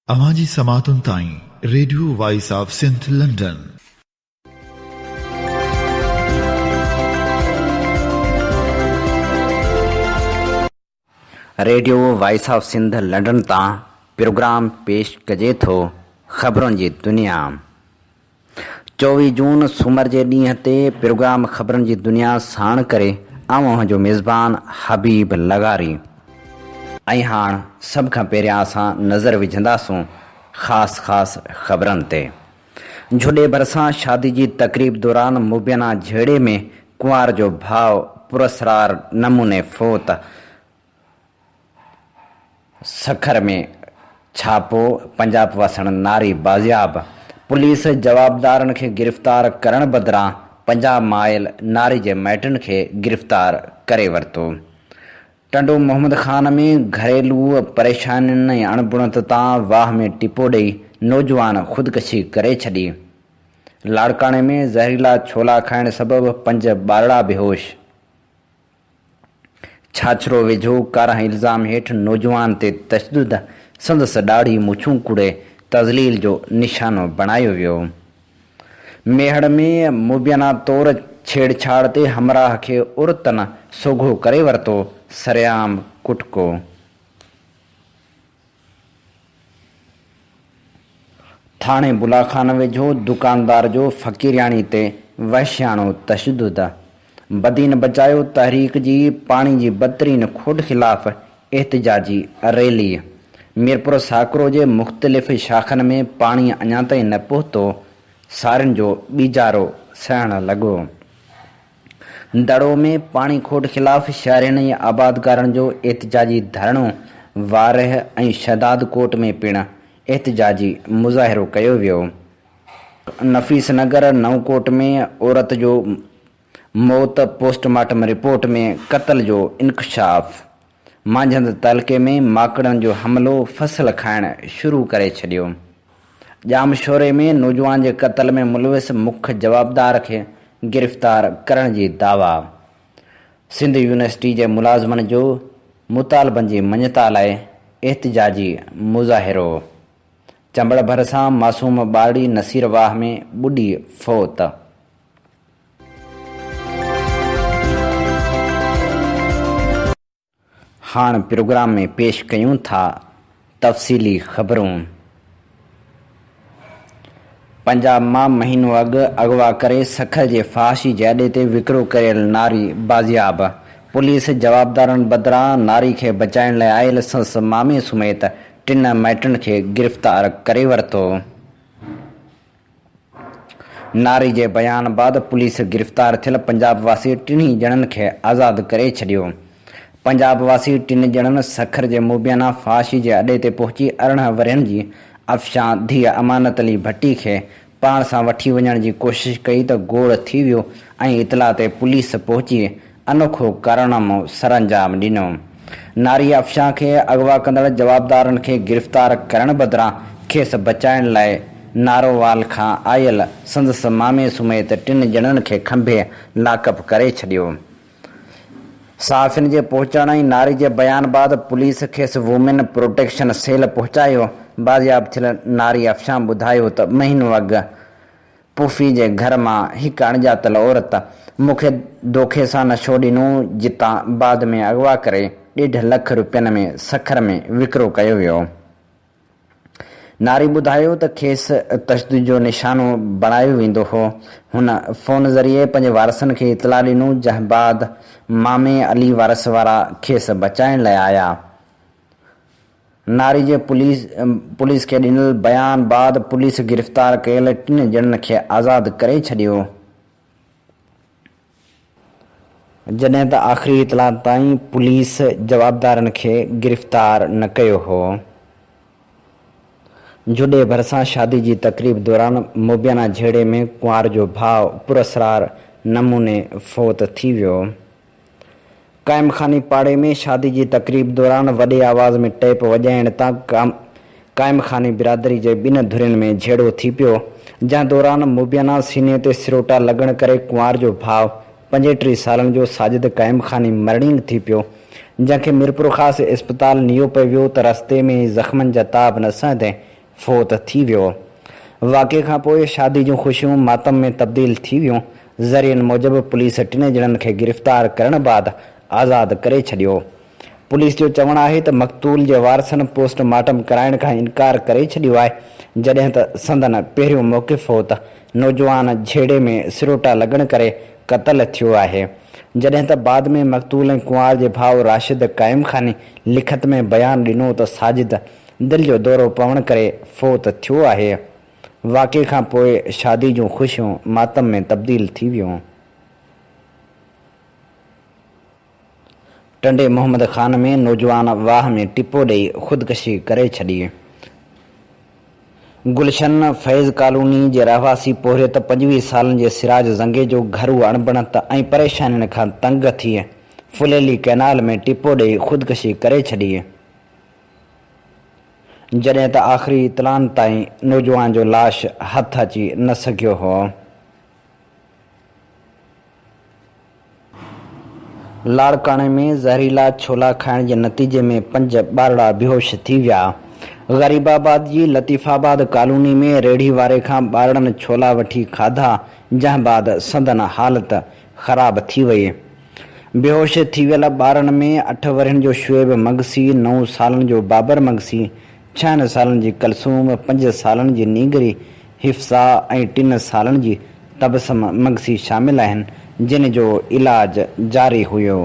अवाजी समातुन ताईं radio voice of Sindh London. Radio voice of Sindh London तां प्रोग्राम पेश कजे थो ख़बरुनि जी दुनिया। 24 जून सूमर जे ॾींहं ते प्रोग्राम ख़बरुनि जी दुनिया साण करे आऊं जो मेज़बान हबीब लगारी। ऐं हाणे सभ खां पहिरियां असां नज़र विझंदासूं ख़ासि ख़बरनि ते। झुॾे भरिसां शादी जी तक़रीब दौरान मुबियना झेड़े में कुंवार जो भाउ पुरस्कार नमूने फ़ौत। सखर में छापो, पंजाब वसण नारी बाज़ियाब। पुलिस जवाबदारनि खे गिरफ़्तार करण बदिरां पंजाब मायल नारी जे माइटनि खे गिरफ़्तार करे वरितो। टंडो मोहम्मद ख़ान में घरेलू परेशानियुनि ऐं अणबुणत तां वाह में टिपो ॾेई नौजवान ख़ुदकशी करे छॾी। लाड़काणे में ज़हरीला छोला खाइण सबबि 5 ॿारड़ा बेहोश। छाछरो वेझो कारा इल्ज़ाम हेठि नौजवान ते तशदुद, संदसि ॾाढ़ी मुछूं कुड़े तज़लील जो निशानो बणायो वियो। मेहड़ में मुबियना तौरु छेड़छाड़ ते हमराह खे औरतनि सोघो करे वरितो, सरेआम कुटको। थाणे बुलाखान वेझो दुकानदार जो फ़क़ीरियाणी ते वहशियाणो तशदुद। बदीन बचायो तहरीक जी पाणी जी बदतरीन खोट ख़िलाफ़ एहतिजाजी रैली। मीरपुर साकरो जे मुख़्तलिफ़ शाखनि में पाणी अञा ताईं न पहुतो, सारियुनि जो ॿीजारो सहण लॻो। दड़ो में पाणी खोट ख़िलाफ़ शहरियुनि ऐं आबादगारनि जो एहतिजाजी धरणो। वारह ऐं शहदाद कोट में पिणु एहतिजाजी मुज़ाहिरो कयो वियो। नफ़ीस नगर नवकोट में औरत जो मौत, पोस्टमार्टम रिपोर्ट में क़त्ल जो इंकशाफ। मांझंद तइलके में माकड़नि जो हमिलो फसल खाइण शुरू करे छॾियो। जामशोरे में नौजवान जे क़त्ल में मुलविस मुख्य जवाबदार खे गिरफ़्तार करण जी दावा। सिंध यूनिवर्सिटी जे मुलाज़िमनि जो मुतालबनि जी मञता लाइ एहतिजाजी मुज़ाहिरो। चंबड़ भरिसां मासूम ॿारड़ी नसीर वाह में ॿुॾी फ़ौत। हाणे प्रोग्राम में पेश कयूं था तफ़सीली ख़बरूं। पंजाब मां महीनो अॻु अगवा करे सखर जे फहाशी जे अॾे ते विकिरो कयल नारी बाज़ियाब। पुलिस जवाबदारनि बदिरां नारी खे बचाइण लाइ आयल संस मामे समेत 3 माइटनि खे गिरफ़्तार करे वरितो। नारी जे बयान बाद पुलिस गिरफ़्तार थियल पंजाब वासी 3 ॼणनि खे आज़ादु करे छॾियो। पंजाब वासी 3 ॼणनि सखर जे मुबियना फहाशी जे अॾे ते पहुची 18 वरहनि जी अफ़शां धीअ अमानत अली भट्टी खे पाण सां वठी वञण जी कोशिश कई त गोड़ थी वियो ऐं इतला ते पुलिस पहुची अनोखो कारनामो सरअंजाम ॾिनो। नारी अफ़शां खे अगवा कंदड़ जवाबदारनि खे गिरफ़्तार करण बदिरां खेसि बचाइण लाइ नारोवाल खां आयल संदसि मामे समेत 3 ॼणनि खे खंभे लाकअप करे छॾियो। सहाफ़ियुनि जे पहुचण ऐं नारी जे बयान बाद पुलिस खेसि वुमेन प्रोटेक्शन सेल पहुचायो। बाज़ियाब थियल नारी अफ़शां ॿुधायो त महीनो अॻु पुफी जे घर मां हिकु अणॼातल औरत मूंखे दोखे सां नशो ॾिनो, जितां बाद में अगवा करे 1.5 लख रुपयनि में सखर में विकिरो कयो वियो। नारी ॿुधायो त खेसि तशदुद जो निशानो बणायो वेंदो हो। हुन फ़ोन ज़रिए पंहिंजे वारसनि खे इतला ॾिनो, जंहिं बाद मामे अली वारस वारा खेसि बचाइण लाइ आया। नारी जे पुलिस खे ॾिनल बयान बाद पुलिस गिरफ़्तार कयल 3 ॼणनि खे आज़ादु करे छॾियो, जॾहिं त आख़िरी इतला ताईं पुलिस जवाबदारनि खे गिरफ़्तार न कयो हो। झुॾे भरिसां शादी जी तक़रीब दौरान मुबियना झेड़े में कुंवार जो भाउ पुरस्कार नमूने फ़ौत थी वियो। क़ाइम खानी पाड़े में शादी जी तक़रीब दौरान वॾे आवाज़ में टेप वॼाइण तां क़ाइम खानी बिरादरी जे 2 धुरियुनि में झेड़ो थी पियो, जंहिं दौरान मुबियना सीने ते सिरोटा लॻण करे कुंवार जो भाउ 35 सालनि जो साजिद क़ाइम खानी मरणींग थी पियो, जंहिंखे मीरपुर ख़ासि इस्पताल नियो पियो वियो त रस्ते में ज़ख़्मनि जा ताब न सहंदे फ़ौत थी वियो। वाक़े खां पोइ शादी जूं ख़ुशियूं मातम में तब्दील थी वियूं। ज़रियनि मूजिबि पुलिस 3 ॼणनि खे गिरफ़्तार करण बैदि आज़ादु करे छॾियो। पुलिस जो चवणु आहे त मक़तूल जे वारसनि पोस्टमार्टम कराइण खां इनकार करे छॾियो आहे, जॾहिं त संदन पहिरियों मौक़िफ़ हो त नौजवान झेड़े में सिरोटा लॻण करे क़तल थियो आहे, जॾहिं त बाद में मक़तूल ऐं कुंवार जे भाउ राशिद क़ाइम ख़ानी लिखत में बयानु ॾिनो त साजिद दिलि जो दौरो पवण करे फ़ौत थियो आहे। वाक़े खां पोइ शादी जूं ख़ुशियूं मातम में तब्दील थी वियूं। टंडे मोहम्मद ख़ान में नौजवान वाह में टिपो ॾेई ख़ुदकशी करे छॾी। गुलशन फैज़ कॉलोनी जे रहवासी पोहरियत 25 सालनि जे सिराज ज़ंगे जो घरू अणबणत ऐं परेशानियुनि खां तंग थी फुलेली कैनाल में टिपो ॾेई ख़ुदकशी करे छॾी, जॾहिं त आख़िरी इतलान ताईं नौजवान जो लाश हथ अची न सघियो हो। लाड़काणे में ज़हरीला छोला खाइण जे नतीजे में 5 ॿारड़ा बेहोश थी विया। ग़रीबाबाद जी लतीफ़ाबाद कॉलोनी में रेढ़ी वारे खां ॿारड़नि छोला वठी खाधा, जंहिं बाद संदन हालत ख़राब थी वई। बेहोश थी वियल ॿारनि में 8 वरहनि जो शुएब मगसी, 9 सालनि जो बाबर मगसी, 6 सालनि जी कलसूम, 5 सालनि जी नीगरी हिफ्सा ऐं 3 सालनि जी तबसम मगसी शामिल आहिनि, जिन जो इलाज जारी हुयो।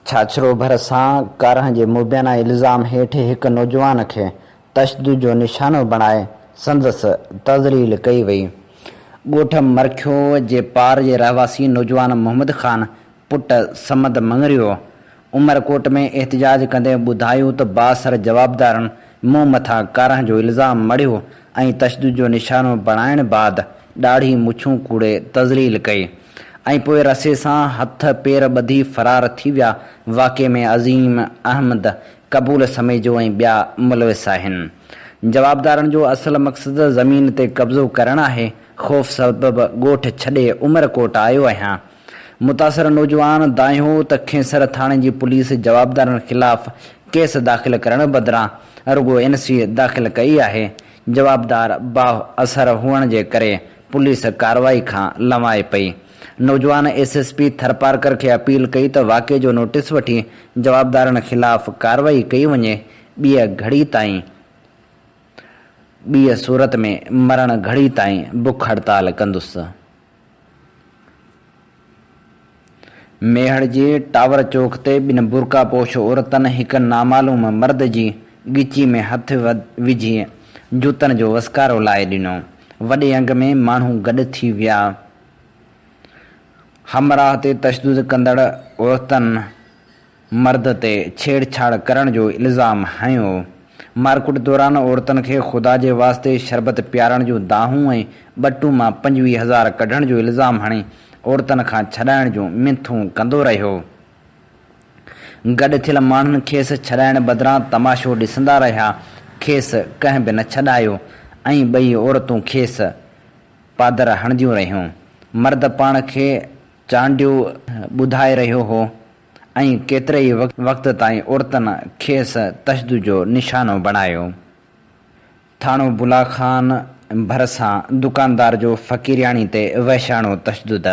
छाछरो भरिसां कारह जे मुबैना इल्ज़ाम हेठि हिकु नौजवान खे तशदुद जो निशानो बणाए संदसि तज़लील कई वई। ॻोठ मरखियो जे पार जे रहवासी नौजवान मोहम्मद ख़ान पुट समद मंगरियो उमरकोट में एहतिजाज कंदे ॿुधायो त बासर जवाबदारनि मूं मथां कारह जो इल्ज़ाम मड़ियो ऐं तशदुद जो निशानो बणाइण बैदि ॾाढी मुछूं कूड़े तज़लील कई ऐं पोइ रसे सां हथ पेर ॿधी फरार थी विया। वाक़े में अज़ीम अहमद, क़बूल समेजो ऐं ॿिया मुलविस आहिनि। जवाबदारनि जो असल मक़सदु ज़मीन ते कब्ज़ो करणु आहे। ख़ौफ़ सबबि ॻोठ छॾे उमरकोट आयो आहियां। मुतासिर नौजवान दायो त खेसर थाणे जी पुलिस जवाबदारनि ख़िलाफ़ केस दाख़िल करण बदिरां रुगो NC दाख़िल कई आहे। जवाबदार बाह असर हुअण जे करे पुलिस कार्रवाई खां लवाए पई। नौजवान SSP थरपारकर खे अपील कई त वाक़े जो नोटिस वठी जवाबदारनि ख़िलाफ़ कार्रवाई कई वञे। ॿीअ सूरत में मरण घड़ी ताईं बुख हड़ताल कंदुसि। मेहड़ जे टावर चौक ते 2 बुरकापोश औरतनि हिकु नामालूम मर्द जी ॻिची में हथ विझी जूतनि जो वसकारो लाए ॾिनो। वॾे अंग में माण्हू गॾु थी विया। हमराह ते तशदुद कंदड़ औरतनि मर्द ते छेड़छाड़ करण जो इल्ज़ाम हयो। मारकुट दौरान औरतनि खे ख़ुदा जे वास्ते शरबत पियारण जूं दाहूं ऐं ॿटू मां 25,000 कढण जो इल्ज़ाम हणी औरतनि खां छॾाइण जूं मिंथूं कंदो रहियो। गॾु थियल माण्हुनि खेसि छॾाइण बदिरां तमाशो ॾिसंदा रहिया। खेसि कंहिं बि न छॾायो ऐं 2 औरतूं खेसि पादर हणंदियूं रहियूं। मर्द पाण खे चांडियो ॿुधाए रहियो हो ऐं केतिरे ई वक़्त ताईं औरतनि खेसि तशदुद जो निशानो बणायो। थाणो बुलाखान भरिसां दुकानदार जो फ़क़ीरियाणी ते वहशाणो तशदुद।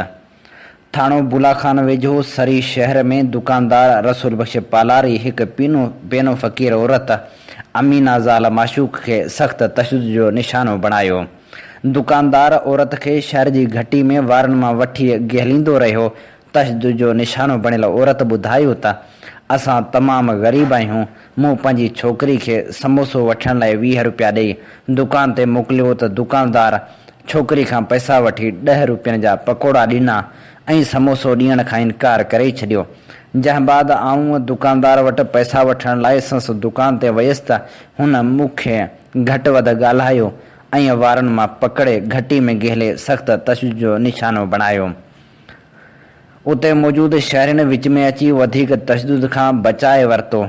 थाणो बुलाखान वेझो सरी शहर में दुकानदार रसूल बख्श पालारी हिकु पेनो फ़क़ीर औरत अमीना ज़ाल माशूक खे सख़्त तशदुद जो निशानो बणायो। दुकानदार औरत खे शहर जी घटी में वारनि मां वठी गहलींदो रहियो। तशदुद जो निशानो बणियल औरत ॿुधायो त असां तमामु ग़रीब आहियूं। मूं पंहिंजी छोकिरी खे समोसो वठण लाइ 20 रुपया ॾेई दुकान ते मोकिलियो त दुकानदार छोकिरी खां पैसा वठी 10 रुपयनि जा पकोड़ा ॾिना ऐं समोसो ॾियण खां इनकार करे छॾियो। जंहिं बाद आऊं दुकानदार वटि पैसा वठण लाइ संसि दुकान ते वयुसि त हुन मूंखे घटि वधि ॻाल्हायो ऐं वारनि मां पकड़े घटी में गहले सख़्त तशदुद जो निशानो बणायो। उते मौजूदु शहरनि विच में अची वधीक तशदुद खां बचाए वरितो।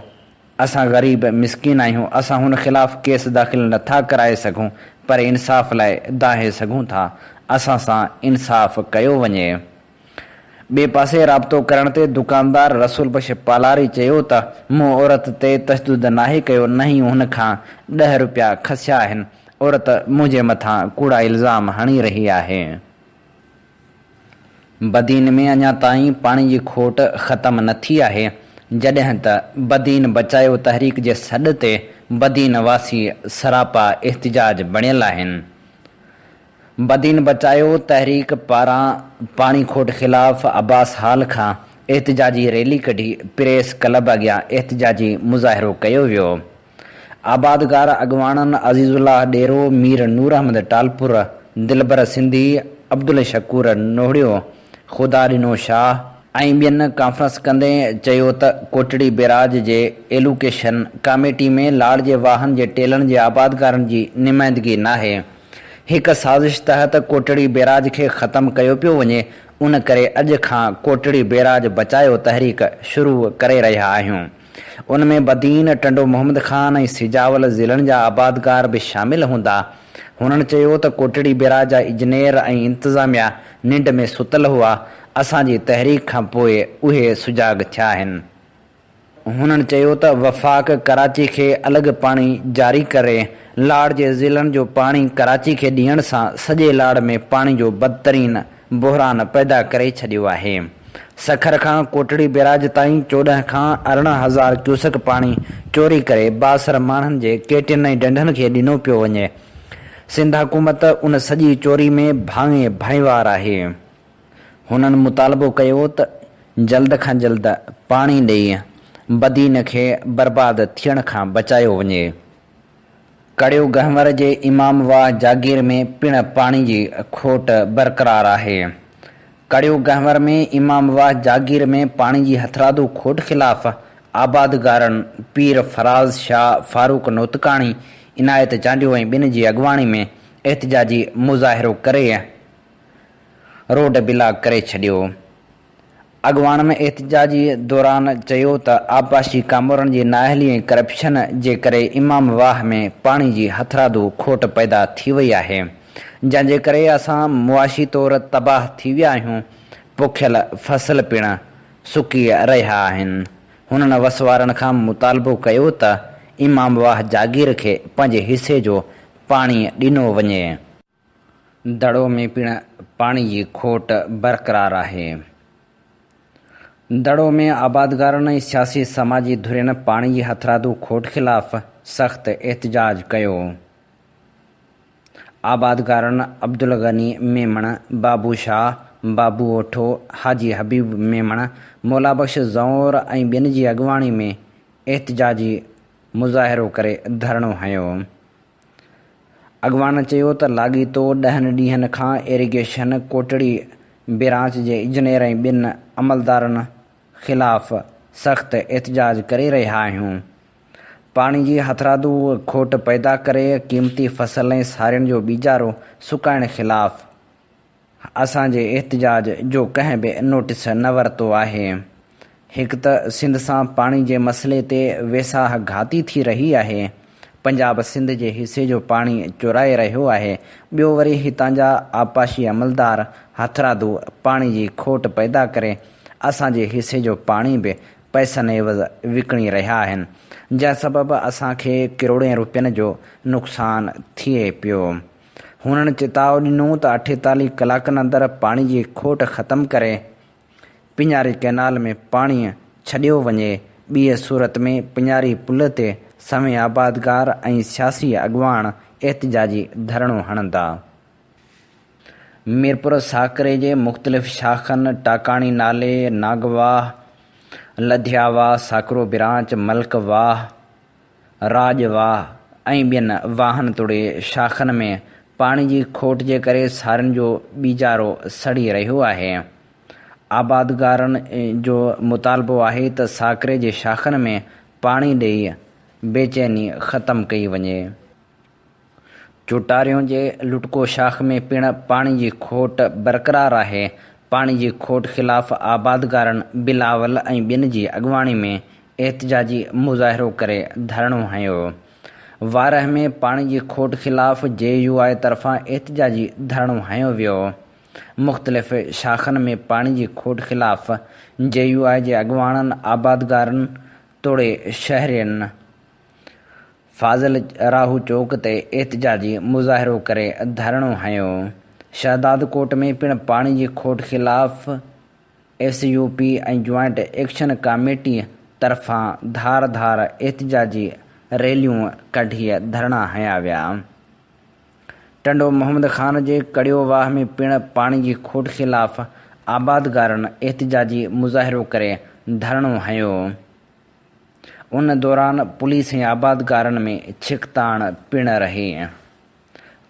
असां ग़रीब मिसकिन आहियूं। असां हुन ख़िलाफ़ केस दाख़िल नथा कराए सघूं, पर इंसाफ़ लाइ दाहे सघूं था। असां सां इंसाफ़ कयो वञे। ॿिए पासे राब्तो करण ते दुकानदार रसूल बख्श पालारी चयो त मूं औरत ते तशदुद नाहे कयो, न ई हुन खां 10 रुपया खसिया आहिनि। औरत मुंहिंजे मथां कूड़ा इल्ज़ाम हणी रही आहे। बदीन में अञा ताईं पाणी जी खोट ख़तमु न थी आहे, जॾहिं त बदीन बचायो तहरीक जे सॾ ते बदीन वासी सरापा एहतिजाज बणियल आहिनि। बदीन बचायो तहरीक पारां पाणी खोट ख़िलाफ़ अब्बास हाल खां एहतिजाजी रैली कढी प्रेस क्लब अॻियां एहतिजाजी मुज़ाहिरो कयो वियो। आबादगार अॻवाननि अज़ीज़ुल्लाह डेरो, मीर नूर अहमद टालपुर, दिलबर सिंधी, अब्दुल शकूर नोहड़ियो, ख़ुदा ॾिनो शाह ऐं ॿियनि कॉन्फ्रेंस कंदे चयो त कोटड़ी बैराज जे एलोकेशन कमेटी में लाड़ जे वाहन जे टेलनि जे आबादगारनि जी नुमाइंदगी नाहे। हिकु साज़िश तहत कोटड़ी बैराज खे ख़तमु कयो पियो वञे। उन करे अॼु खां कोटड़ी बैराज बचायो तहरीक शुरू करे रहिया आहियूं। उन में बदीन, टंडो मोहम्मद खान ऐं सिजावल ज़िलनि जा आबादगार बि शामिल हूंदा। हुननि चयो त कोटड़ी बैराज जा इंजीनियर ऐं इंतिज़ामिया निंड में सुतल हुआ। असांजी तहरीक खां पोइ उहे सुजाग थिया आहिनि। हुननि चयो त वफ़ाक़ कराची खे अलॻि पाणी जारी करे लाड़ जे ज़िलनि जो पाणी कराची खे ॾियण सां सॼे लाड़ में पाणी जो बदतरीन बहिरान पैदा करे छॾियो आहे। सखर खां कोटड़ी बैराज ताईं 14 खां 18 हज़ार क्यूसेक पाणी चोरी करे बासर माण्हुनि जे केटियुनि ऐं डंडनि खे ॾिनो पियो वञे। सिंध हुकूमत उन सॼी चोरी में भाङे भाईवार आहे। हुननि मुतालबो कयो त जल्द खां जल्द पाणी ॾेई बदीन खे बर्बाद थियण खां बचायो वञे। कड़ियो गहवर जे इमाम वाह जागीर में पिण पाणी जी खोट बरक़रार आहे। कड़ियो गहवर में इमाम वाह जागीर में पाणी जी हथरादू खोट ख़िलाफ़ आबादगारनि पीर फराज़ शाह, फारूक नोतकाणी, इनायत चांडियो ऐं ॿिनि जी अॻवाणी में एहतिजाजी मुज़ाहिरो करे रोड ब्लॉक करे छॾियो। अॻवान में एहतिजाजी दौरान चयो त आबाशी कामोरनि जी नाअहली ऐं करप्शन जे करे इमाम वाह में पाणी जी हथरादू खोट पैदा थी वई आहे, जंहिंजे करे असां मुआशी तौरु तबाह थी विया आहियूं। पोखियल फसल पिणु सुकी रहिया आहिनि। हुननि वसवारनि खां मुतालबो कयो त इमाम वाह जागीर खे पंहिंजे हिसे जो पाणी ॾिनो वञे। दड़ो में पिणु पाणी जी खोट बरक़रार आहे। दड़ो में आबादगारनि ऐं सियासी समाजी धुरियुनि पाणी जी हथरादू खोट ख़िलाफ़ सख़्त एहतिजाज कयो। आबादगारनि अब्दुल गनी मेमण, बाबू शाह, बाबू ओठो, हाजी हबीब मेमण, मौला बख्श ज़ौर ऐं ॿियनि जी अॻवाणी में एहतिजाजी मुज़ाहिरो करे धरणो हयो। अॻवान चयो त लाॻीतो 10 ॾींहनि खां इरिगेशन कोटड़ी बैराज जे इंजीनियर ऐं ॿिनि अमलदारनि ख़िलाफ़ सख़्त एहतिजाज करे रहिया आहियूं। पाणी जी हथरादू खोट पैदा करे क़ीमती फसल ऐं सारियुनि जो बीजारो सुकाइण ख़िलाफ़ असांजे एहतिजाज जो कंहिं बि नोटिस न वरितो आहे। हिकु त सिंध सां पाणी जे मसइले ते वेसाह घाती थी रही आहे। पंजाब सिंध जे हिसे जो पाणी चुराए रहियो आहे। ॿियो वरी हितां जा आपाशी अमलदार हथरादू पाणी जी खोट पैदा करे असांजे हिसे जो पाणी बि पैसनि एवज़ विकिणी रहिया आहिनि, जंहिं सबबु असांखे किरोड़े रुपयनि जो नुक़सानु थिए पियो। हुननि चिताव ॾिनो त 48 कलाकनि अंदरि पाणी जी खोट ख़तमु करे पिञारी कैनाल में पाणी छॾियो वञे। ॿी सूरत में पिञारी पुल ते सवें आबादगार ऐं सियासी अॻवान एहतिजाजी धरणो हणंदा। मीरपुर साकरे जे मुख़्तलिफ़ शाख़नि टाकाणी नाले, नागवाह, लधियावाह, साकरो बिरांच, मल्क वाह, राजवाह ऐं ॿियनि वाहन तोड़े शाख़नि में पाणी जी खोट जे करे सारियुनि जो बीजारो सड़ी रहियो आहे। आबादगारनि जो मुतालबो आहे त साकरे जे शाख़नि में पाणी ॾेई बेचैनी ख़तमु कई वञे। चुटारियूं जे लुटको शाख़ में पिणु पाणी जी खोट बरक़रार आहे। पाणी जी खोट ख़िलाफ़ आबादगारनि बिलावल ऐं ॿियनि जी अॻवाणी में एहतिजाजी मुज़ाहिरो करे धरणो हयो। वारह में पाणी जी खोट ख़िलाफ़ JUI तरफ़ां एहतिजाजी धरणो हयो वियो। मुख़्तलिफ़ शाख़नि में पाणी जी खोट ख़िलाफ़ JUI जे अॻुवाणनि आबादगारनि तोड़े शहरियुनि फाज़िल राहू चौक ते एहतिजाजी मुज़ाहिरो करे धरणो हयो। शहदाद कोट में पिणु पाणी जी खोट ख़िलाफ़ SUP ऐं ज्वाइंट एक्शन कमेटी तरफ़ां धार धार एहतिजाजी रैलियूं कढी धरणा हया विया। टंडो मोहम्मद ख़ान जे कड़ियो वाह में पिणु पाणी जी खोट ख़िलाफ़ आबादगारनि एहतिजाजी मुज़ाहिरो करे धरणो हयो। उन दौरान पुलिस ऐं आबादगारनि में छिकताण पिणु रही।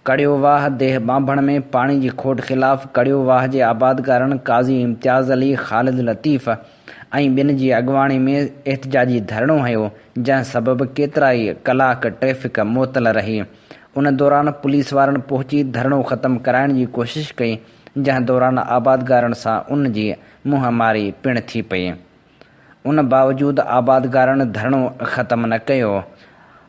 कड़ियो वाह देह बांभण में पाणी जी खोट ख़िलाफ़ कड़ियो वाह जे आबादगारनि काज़ी इम्तियाज़ अली, ख़ालिद लतीफ़ ऐं ॿिनि जी अॻुवाणी में एहतिजाजी धरणो हयो, जंहिं सबबि केतिरा ई कलाक ट्रैफ़िक मुअतल रही। उन दौरान पुलिस वारनि पहुची धरणो ख़त्म कराइण जी कोशिश कई, जंहिं दौरान आबादगारनि सां उन जी मुंहमारी पिणु थी पई। उन बावजूदि आबादगारनि धरणो ख़त्म न कयो।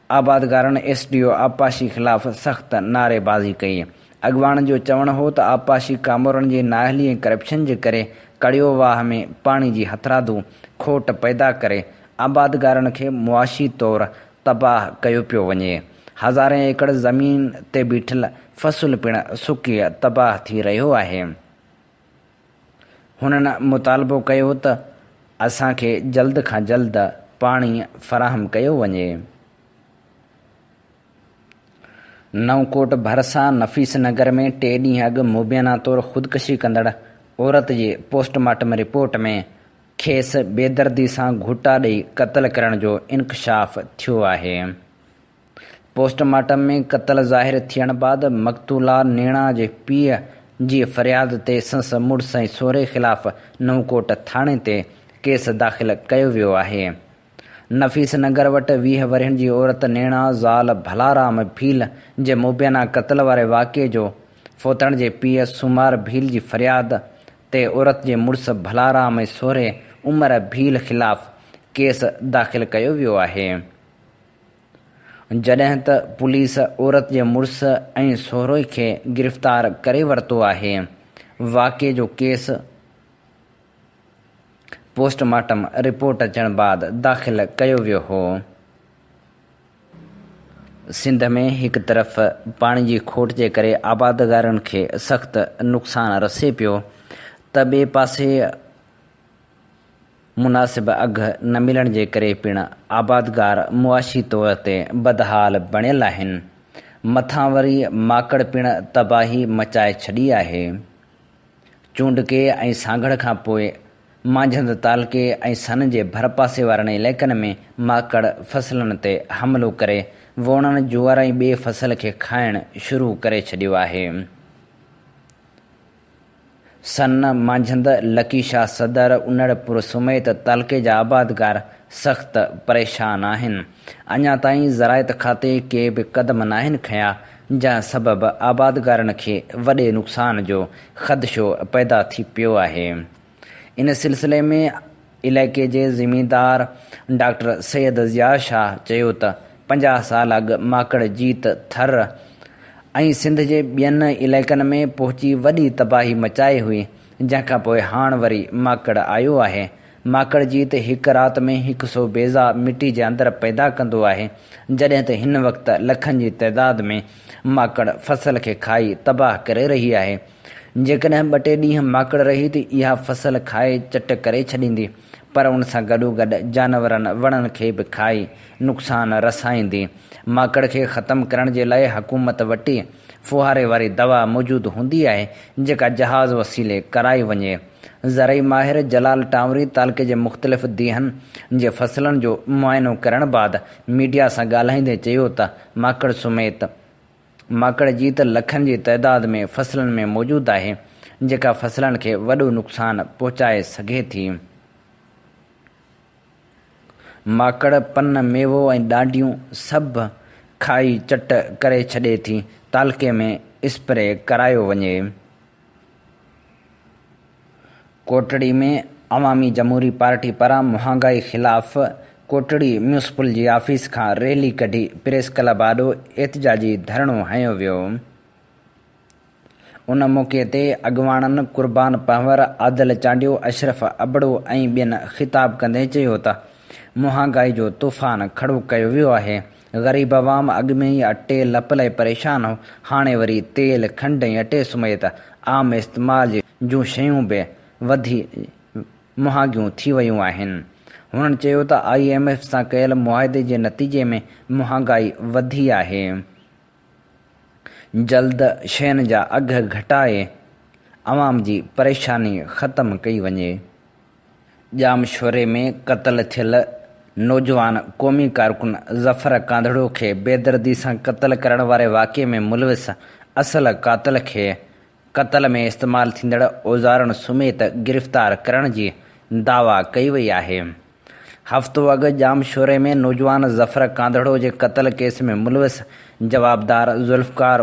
आबादगारनि SDO आपाशी ख़िलाफ़ सख़्त नारेबाज़ी कई। अॻुवाणनि जो चवणु हो त आपाशी कामोरनि जी नाअहली ऐं करप्शन जे करे कड़ियो वाह में पाणी जी हथरादू खोट पैदा करे आबादगारनि खे मुआशी तौरु तबाह कयो पियो वञे। हज़ारें एकड़ ज़मीन ते बीठल फ़सुल पिणु सुकी तबाह थी रहियो आहे। हुननि मुतालबो कयो त असांखे जल्द खां जल्द पाणी फ़राहम कयो वञे। नवकोट भरिसां नफ़ीस नगर में 3 ॾींहं अॻु मुबैना तौरु ख़ुदकुशी कंदड़ औरत जे पोस्टमार्टम रिपोर्ट में खेसि बेदर्दी सां घुटा ॾेई क़त्ल करण जो इंकशाफ़ थियो आहे। पोस्टमार्टम में क़त्ल ज़ाहिर थियण बाद मक़तूला नेणा जे पीउ जी फ़रियाद ते संस मुड़ुस ऐं सहुरे ख़िलाफ़ नवकोट थाणे ते केस दाख़िल कयो वियो आहे। नफ़ीस नगर वटि 20 वरहनि जी औरत नेणा ज़ाल भलाराम भील जे मुबैना क़त्ल वारे वाक़िए जो फोतण जे पीउ सुमार भील जी फ़रियाद ते औरत जे मुड़ुस भलाराम ऐं सहुरे उमर भील ख़िलाफ़ केस दाख़िल कयो वियो आहे। जॾहिं त पुलिस औरत जे मुड़ुस ऐं सहुरे खे गिरफ़्तार करे वरितो आहे। वाक़िए जो केस पोस्टमार्टम रिपोर्ट अचण बाद दाख़िल कयो वियो हो। सिंध में हिकु तरफ़ पाणी जी खोट जे करे आबादगारनि खे सख़्त नुक़सानु रसे पियो, त ॿिए पासे मुनासिब अघु न मिलण जे करे पिणु आबादगार मुआशी तौर ते बदहाल बणियल आहिनि। मथां वरी माकड़ पिणु तबाही मचाए छॾी आहे। चूंडके ऐं सांगड़ खां पोइ मांझंद तालके ऐं सन जे भरपासे वारनि इलाइक़नि में माकड़ फ़सलनि ते हमिलो करे वोणनि जुअर ऐं ॿिए फ़सल खे खाइणु शुरू करे छॾियो आहे। सन, मांझंद, लकीशाह सदर, उनड़पुर समेत तालके जा आबादगार सख़्त परेशान आहिनि। अञा ताईं ज़राइत खाते के बि क़दम नाहिनि खंया, जंहिं सबबि आबादगारनि खे वॾे नुक़सान जो ख़दशो पैदा थी पियो आहे। इन सिलसिले में इलाइक़े जे ज़मींदार डॉक्टर सैयद ज़िया शाह चयो त 50 साल अॻु माकड़ जीत थर ऐं सिंध जे ॿियनि इलाइक़नि में पहुची वॾी तबाही मचाई हुई, जंहिंखां पोइ हाणे वरी माकड़ आयो आहे। माकड़ जीत हिकु राति में 100 बेज़ा मिटी जे अंदरि पैदा कंदो आहे, जॾहिं त हिन वक़्तु लखनि जी तइदाद में माकड़ फ़सल खे खाई तबाह करे रही आहे। जेकॾहिं 2-टे ॾींहं माकड़ रही त इहा फ़सल खाए चट करे छॾींदी, पर उन सां गॾोगॾु जानवरनि वणनि खे बि खाई नुक़सानु रसाईंदी। माकड़ खे ख़तमु करण जे लाइ हुकूमत वटि फुहारे वारी दवा मौजूदु हूंदी आहे, जेका जहाज़ वसीले कराई वञे। ज़रई माहिर जलाल टांवरी तालके जे मुख़्तलिफ़ दीहनि जे फ़सलनि जो मुआइनो करण बाद मीडिया सां ॻाल्हाईंदे चयो त माकड़ समेत माकड़ जीत लखनि जी तइदाद में फ़सलनि में मौजूदु आहे, जेका फ़सलनि खे वॾो नुक़सानु पहुचाए सघे थी। माकड़ पन, मेवो ऐं ॾांडियूं सभु खाई चट करे छॾे थी। तालके में स्प्रे करायो वञे। कोटड़ी में अवामी जमहूरी पार्टी पारां महांगाई ख़िलाफ़ कोटड़ी म्यूनिसिपल जी ऑफिस खां रैली कढी प्रेस क्लब आॾो एहतिजाजी धरणो हयो वियो। उन मौक़े ते अॻवाननि क़ुर्बान पंवर, आदिल चांडियो, अशरफ अबड़ो ऐं ॿियनि ख़िताब कंदे चयो त महांगाई जो तूफ़ान खड़ो कयो वियो आहे। ग़रीब अवाम अॻु में ई अटे लप लाइ परेशान हो, हाणे वरी तेल, खंडु ऐं अटे समेत आम इस्तेमाल जूं शयूं बि वधी महांगियूं थी वियूं आहिनि। हुननि चयो त IMF सां कयल मुआहदे जे नतीजे में महांगाई वधी आहे। जल्द शयुनि जा अघ घटाए अवाम जी परेशानी ख़तमु कई वञे। जामशोरे में क़त्ल थियल नौजवान क़ौमी कारकुन ज़फ़र कांधड़ो खे बेदर्दी सां क़त्ल करण वारे वाक़े में मुलविस असल क़ातिल खे क़त्ल में इस्तेमालु थींदड़ औज़ारनि समेत गिरफ़्तार करण जी दावा कई वई आहे। हफ़्तो अॻु जामशोरे में नौजवान ज़फ़र कांधड़ो जे क़त्ल केस में मुलविस जवाबदार ज़ुल्फ़कार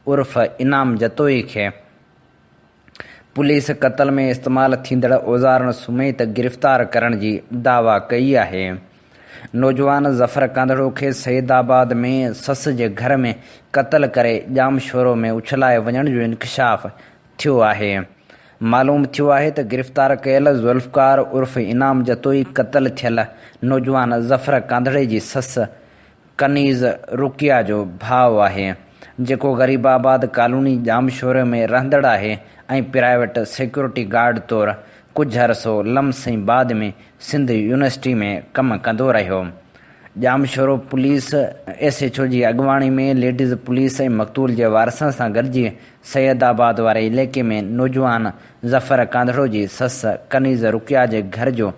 उर्फ़ इनाम जतोई खे पुलिस क़त्ल में इस्तेमालु थींदड़ औज़ारनि समेत गिरफ़्तार करण जी दावा कई आहे। नौजवान ज़फ़र कांधड़ो खे सईदाबाद में सस जे घर में क़त्ल करे जामशोरो में उछलाए वञण जो इंकशाफ़ थियो आहे। मालूम थियो आहे त गिरफ़्तार कयल ज़ुल्फ़कार उर्फ़ इनाम जतोई क़त्ल थियल नौजवान ज़फ़र कांधड़े जी ससु कनीज़ रुकिया जो भाउ आहे, जेको ग़रीबाबाद कॉलोनी जामशोरे में रहंदड़ आहे ऐं प्राइवेट सिक्योरिटी गार्ड तौरु कुझु अरसो लम्स ऐं बाद में सिंध यूनिवर्सिटी में कमु कंदो रहियो। जामशोरो पुलिस SHO जी अॻुवाणी में लेडीज़ पुलिस ऐं मक़तूल जे वारसनि सां गॾिजी सैयदाबाद वारे इलाइक़े में नौजवान ज़फ़र कांधड़ो जी ससु कनीज़ रुकिया जे घर जो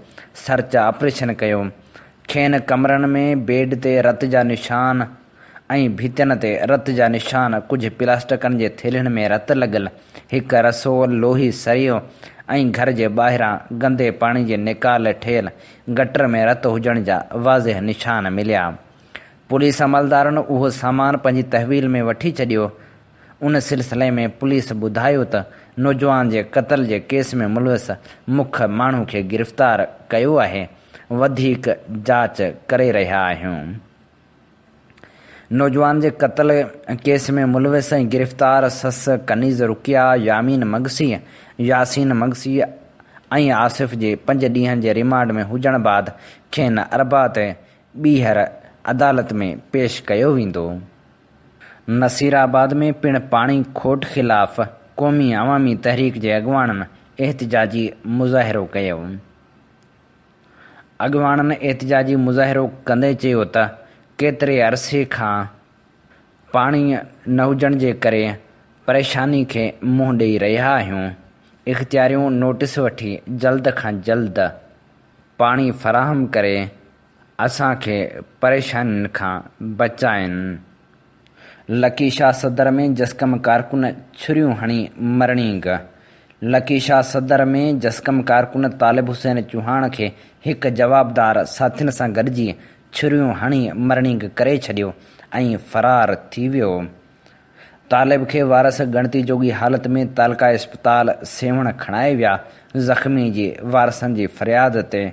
सर्च ऑपरेशन कयो। खेनि कमरनि में बेड ते रत जा निशान ऐं भितियुनि ते रत जा निशान, कुझु प्लास्टिकनि जे थेलियुनि में रत लॻल, हिकु रसो लोही सरियो ऐं घर जे ॿाहिरां गंदे पाणी जे निकाल ठहियल गटर में रत हुजण जा वाज़िह निशान मिलिया। पुलिस अमलदारनि उहो सामान पंहिंजी तहवील में वठी छॾियो। उन सिलसिले में पुलिस ॿुधायो त नौजवान जे क़त्ल जे केस में मुलविस मुख्य माण्हू खे गिरफ़्तार कयो आहे। वधीक जांच करे रहिया आहियूं। नौजवान जे क़त्ल केस में मुलविस ऐं गिरफ़्तार ससु कनीज़ रुकिया, यासीन मगसी ऐं आसिफ़ जे 5 ॾींहनि जे रिमांड में हुजण बाद खेनि अरबात ॿीहर अदालत में पेश कयो वेंदो। नसीराबाद में पिणु पाणी खोट ख़िलाफ़ क़ौमी अवामी तहरीक जे अॻुवाननि एहतिजाजी मुज़ाहिरो कयो। अॻुवाननि एहतिजाजी मुज़ाहिरो कंदे चयो त केतिरे अरसे खां पाणी न हुजण जे करे परेशानी खे मुंहुं ॾेई रहिया आहियूं। इख़्तियारियूं नोटिस वठी जल्द खां जल्द पाणी फ़राहम करे असांखे परेशानियुनि खां बचाइनि। लकीशाह सदर में जस्कम कारकुन छुरियूं हणी मरणींग। लकीशाह सदर में जस्कम कारकुन तालिब हुसैन चौहान खे हिकु जवाबदार साथियुनि सां गॾिजी छुरियूं हणी मरणींग करे छॾियो ऐं फ़रार थी वियो। तालिब खे वारस ॻणती जोगी हालत में तालका इस्पताल सेवण खणाए विया। ज़ख़्मी जी वारसनि जी फ़रियाद ते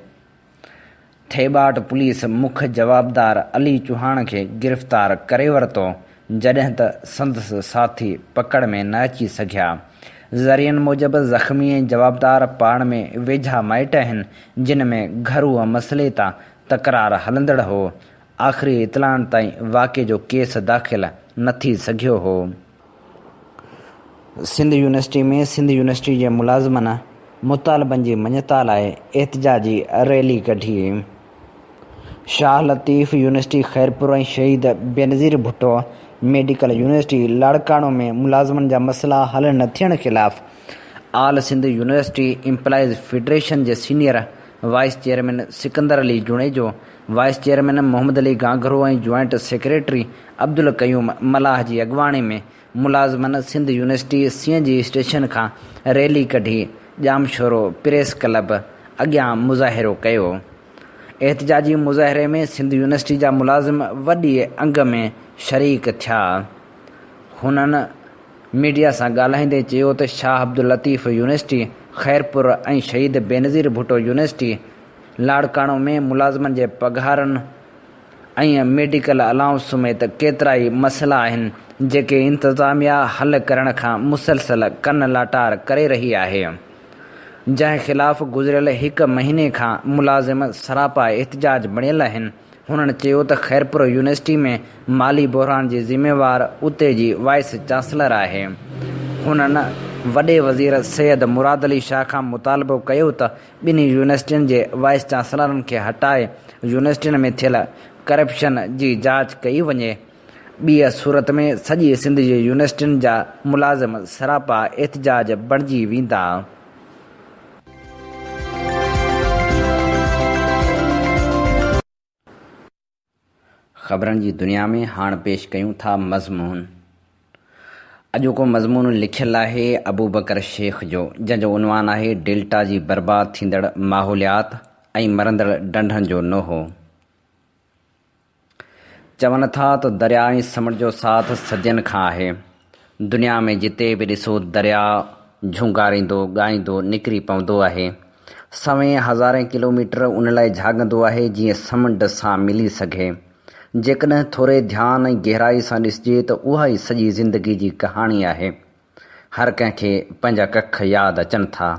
थेबाट पुलिस मुख्य जवाबदार अली चौहान खे गिरफ़्तार करे वरितो, जॾहिं त संदसि साथी पकड़ में न अची सघिया। ज़रियनि मूजिबि ज़ख़्मी ऐं जवाबदार पाण में वेझा माइट आहिनि, जिन में घरू मसइले तां तकरार हलंदड़ हो। आख़िरी इतलाउनि ताईं वाक़े जो केस दाख़िल न थी सघियो हो। सिंध यूनिवर्सिटी में सिंध यूनिवर्सिटी जे मुलाज़िमनि मुतालबनि जी मञता लाइ एहतिजाजी रैली कढी। शाह लतीफ़ यूनिवर्सिटी ख़ैरपुर ऐं शहीद बेनज़ीर भुट्टो मेडिकल यूनिवर्सिटी लाड़काणो में मुलाज़िमनि जा मसइला हल न थियण ख़िलाफ़ all Sindh university employees federation जे senior vice chairman Sikandar Ali Junejo, vice chairman Muhammad Ali Gangro ऐं जॉइंट सेक्रेटरी अब्दुल क़यूम मलाह जी अॻुवाणी में मुलाज़िमनि सिंध यूनिवर्सिटी CNG स्टेशन खां रैली कढी जामशोरो प्रेस क्लब अॻियां मुज़ाहिरो कयो। एहतिजाजी मुज़ाहिरे में सिंध यूनिवर्सिटी जा मुलाज़िम वॾी अंग में शरीक थिया। हुननि मीडिया सां ॻाल्हाईंदे चयो त शाह अब्दुल लतीफ़ यूनिवर्सिटी ख़ैरपुर ऐं शहीद बेनज़ीर भुट्टो यूनिवर्सिटी लाड़काणो में मुलाज़िमनि जे पघारनि ऐं मेडिकल अलाउंस समेत केतिरा ई मसइला आहिनि जेके इंतिज़ामिया हल करण खां मुसलसल कन लाटार करे रही आहे, जंहिं ख़िलाफ़ु गुज़िरियल 1 महीने खां मुलाज़िम सरापा एहतिजाज बणियल आहिनि। हुननि चयो त ख़ैरपुर यूनिवर्सिटी में माली बहिरान जी ज़िम्मेवार उते जी वाइस चांसलर आहे। हुननि वॾे वज़ीर सैयद मुराद अली शाह खां मुतालबो कयो त ॿिन्ही यूनिवर्सिटियुनि जे वाइस चांसलरनि खे हटाए यूनिवर्सिटियुनि में थियल करप्शन जी जांच कई वञे। ॿीअ सूरत में सॼी सिंध जी यूनिवर्सिटियुनि जा मुलाज़िम सरापा एहतिजाज बणिजी वेंदा। ख़बरनि जी दुनिया में हाणे पेश कयूं था मज़मून। अॼोको मज़मून लिखियलु आहे अबू बकर शेख जो, जंहिंजो उनवान आहे डेल्टा जी बर्बाद थींदड़ माहौलियात ऐं मरंदड़ डंढनि जो नोहो। चवनि था त दरिया ऐं समुंड जो साथ सदियनि खां आहे। दुनिया में जिते बि ॾिसो दरिया झुंगारींदो ॻाईंदो निकिरी पवंदो आहे। सवें हज़ारें किलोमीटर उन लाइ झागंदो आहे जीअं समुंड सां मिली सघे। जेकॾहिं थोरे ध्यानु ऐं गहराई सां ॾिसिजे त उहा ई सॼी ज़िंदगी जी कहाणी आहे। हर कंहिंखे पंहिंजा कख यादि अचनि था।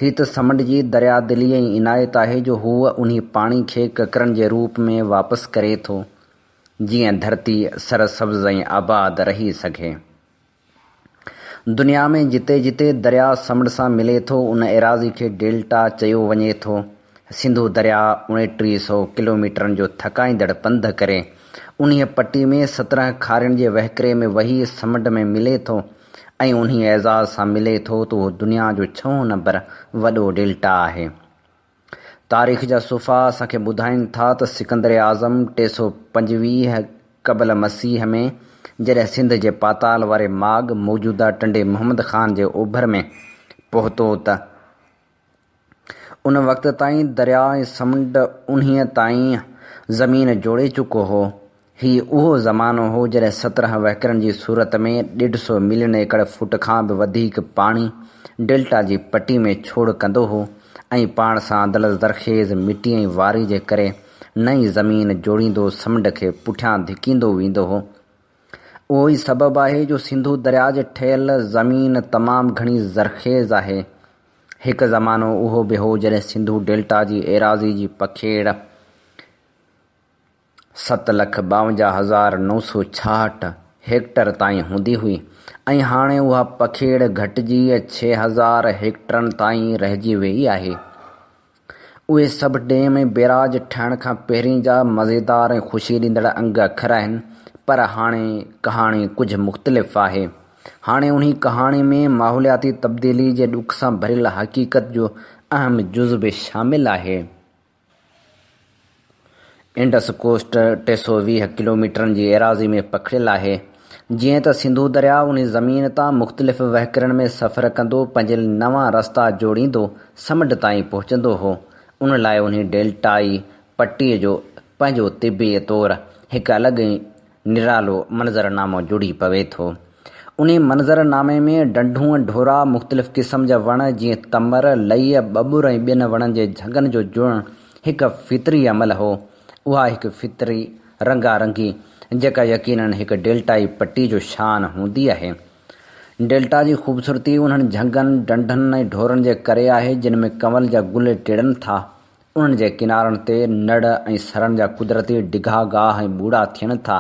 हीअ त समुंड जी दरिया दिली ऐं इनायत आहे जो हूअ उन्ही पाणी खे ककरनि जे रूप में वापसि करे थो, जीअं धरती सरसब्ज़ ऐं आबाद रही सघे। दुनिया में जिते जिते दरिया समुंड सां मिले थो उन एराज़ी खे डेल्टा चयो वञे थो। सिंधु दरिया 2900 किलोमीटरनि जो थकाईंदड़ पंधु करे उन्हीअ पटी में 17 खारियुनि जे वहिकिरे में वही समुंड में मिले थो ऐं उन्ही एज़ाज़ सां मिले थो त उहो दुनिया जो 6 नंबर वॾो डेल्टा आहे। तारीख़ जा सुफ़ा असांखे ॿुधाइनि था त सिकंदर आज़म 325 क़बल मसीह में जॾहिं सिंध जे पाताल वारे माग मौजूदा टंडे मोहम्मद ख़ान जे ओभर में पहुतो त उन वक़्त ताईं दरिया ऐं समुंड उन्हीअ ताईं ज़मीन जोड़े चुको हो। हीउ उहो ज़मानो हो जॾहिं 17 वहिकरनि जी सूरत में 150 मिलियन एकड़ फुट खां बि वधीक पाणी डेल्टा जी पटी में छोड़ कंदो हो ऐं पाण सां दल ज़रख़ेज़ मिटी ऐं वारी जे करे नई ज़मीन जोड़ींदो समुंड खे पुठियां धिकींदो वेंदो हो। उहो ई सबबु आहे जो सिंधु दरिया जे ठहियल ज़मीन तमामु घणी ज़रख़ेज़ आहे। हिकु ज़मानो उहो बि हो जॾहिं सिंधु डेल्टा जी एराज़ी जी पखेड़ 7,52,966 हेक्टर ताईं हूंदी हुई ऐं हाणे उहा पखेड़ घटिजी 6,000 हेक्टरनि ताईं रहिजी वई आहे। उहे सभु डेम ऐं बैराज ठहिण खां पहिरीं जा मज़ेदार ऐं ख़ुशी ॾींदड़ अंग अखर आहिनि, पर हाणे कहाणी कुझु मुख़्तलिफ़ आहे। हाणे उन्ही कहाणी में माहौलियाती तब्दीली जे ॾुख सां भरियल हक़ीक़त जो अहम जुज़ बि शामिलु आहे। इंडस कोस्ट 320 किलोमीटरनि जी एराज़ी में पखिड़ियल आहे। जीअं त सिंधु दरिया उन ज़मीन तां मुख़्तलिफ़ वहिकरनि में सफ़र कंदो पंहिंजे नवां रस्ता जोड़ींदो समुंड ताईं पहुचंदो हो। उन लाइ उन डेल्टाई पटीअ जो पंहिंजो तिबी तौरु हिकु अलॻि ई निरालो मंज़रनामो जुड़ी पवे थो। उन मंज़रनामे में डंढूं ढोरा मुख़्तलिफ़ क़िस्म जा वण जीअं तमर लईअ बबुर ऐं ॿियनि वणनि जे झंगनि जो जुड़णु हिकु फितरी अमल हो। उहा हिकु फितरी रंगारंगी जेका यकीनन हिकु डेल्टाई पट्टी जो शान हूंदी आहे। डेल्टा जी ख़ूबसूरती उन्हनि झंगनि डंढनि ऐं ढोरनि जे करे आहे जिन में कंवल जा गुल टिड़नि था। उन्हनि जे किनारनि ते नड़ ऐं सरनि जा कुदरती डिघा गाह ऐं ॿूड़ा थियनि था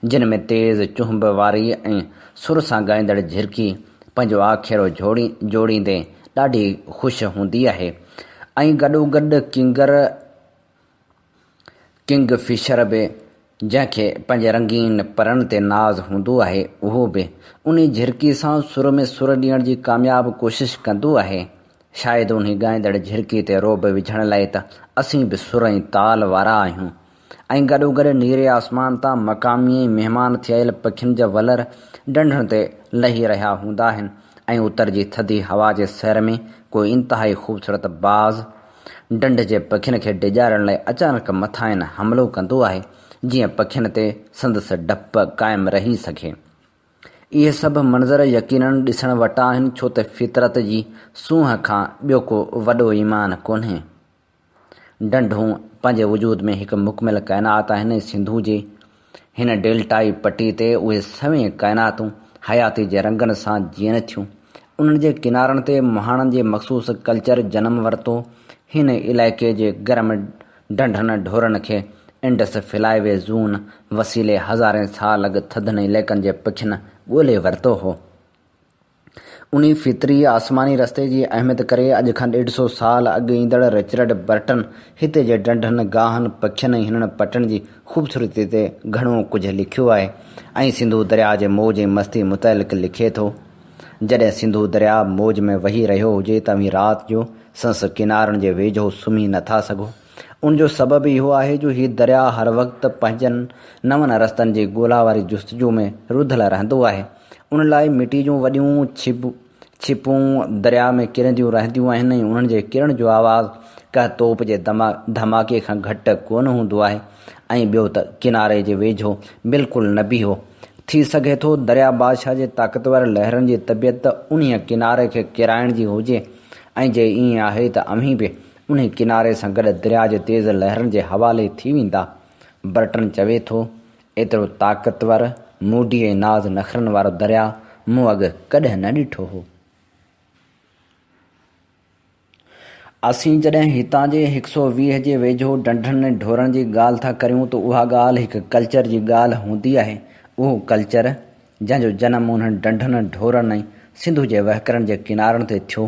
जिन में तेज़ चुंब वारी ऐं सुर सां ॻाईंदड़ झिरकी पंहिंजो आखेरो जोड़ींदे ॾाढी ख़ुशि हूंदी आहे। ऐं गॾोगॾु किंग फिशर बि जंहिंखे पंहिंजे रंगीन परनि ते नाज़ हूंदो आहे, उहो बि उन झिरकी सां सुर में सुर ॾियण जी कामयाबु कोशिशि कंदो आहे। शायदि उन ॻाईंदड़ झिरकी ते रोब विझण लाइ त असीं बि सुर ऐं ताल वारा आहियूं। ऐं गॾोगॾु नीरे आसमान तां मक़ामी महिमान थियल पखियुनि जा वलर डंढनि ते लही रहिया हूंदा आहिनि ऐं उतर जी थधी हवा जे सैर में कोई इंतिहाई ख़ूबसूरत बाज़ डंढ जे पखियुनि खे डिॼारण लाइ अचानक मथां हमिलो कंदो आहे जीअं पखियुनि ते संदसि डप क़ाइमु रही सघे। इहे सभु मंज़र यकीनन ॾिसण वटा आहिनि छो त फितरत जी सूंहं खां ॿियो को वॾो ईमान कोन्हे। डंढूं पंहिंजे वजूद में हिकु मुकमिल काइनात आहिनि। सिंधु जी हिन डेल्टाई पटी ते उहे सभई काइनातूं हयाती जे रंगनि सां जीअनि थियूं। उन्हनि जे किनारनि ते मुहाणनि जे मख़सूस कल्चर जनमु वरितो। हिन इलाइक़े जे गरम ढंढनि ढोरनि खे इंडस फैलाए विए ज़ून वसीले हज़ारे साल अॻु थधनि इलाइक़नि जे पखियुनि ॻोल्हे वरितो हो। उन फितरी आसमानी रस्ते जी अहमियत करे अॼु खां 150 साल अॻु ईंदड़ रिचर्ड बर्टन हिते जे ढंढनि गाहनि पखियुनि हिननि पटनि जी ख़ूबसूरती ते घणो कुझु लिखियो आहे ऐं सिंधु दरिया जे मौज ऐं मस्ती मुतलिक़ लिखे थो। जॾहिं सिंधु दरिया मौज में वही रहियो हुजे तव्हीं राति जो संस किनारनि जे वेझो सुम्ही नथा सघो। उनजो सबबु इहो आहे जो हीउ दरिया हर वक़्तु पंहिंजनि नवनि रस्तनि जी ॻोल्हा वारी जुस्तजू में रुधल रहंदो आहे। उन लाइ मिटी जूं वॾियूं छिपूं दरिया में किरंदियूं रहंदियूं आहिनि ऐं उन्हनि जे किरण जो आवाज़ु कंहिं तोप जे धमाके खां घटि कोन हूंदो आहे। ऐं ॿियो त किनारे जे वेझो बिल्कुलु न बीहो थी सघे थो। दरिया बादशाह जे ताक़तवर लहरनि जी तबियत उन किनारे खे किराइण जी हुजे ऐं जे ईअं आहे त अव्हीं बि उन किनारे सां गॾु दरिया जे तेज़ लहरनि जे हवाले थी वेंदा। बर्टन चवे थो, एतिरो ताक़तवर मूडी ऐं नाज़ नखरनि वारो दरिया मूं अॻु कॾहिं न ॾिठो हो। असीं जॾहिं हितां जे 120 जे वेझो ढंढनि ढोरनि जी ॻाल्हि था करियूं त उहा ॻाल्हि हिकु कल्चर जी ॻाल्हि हूंदी आहे। उहो कल्चर जंहिंजो जनमु उन्हनि ढंढनि ढोरनि ऐं सिंधु जे वहकरनि जे किनारनि ते थियो।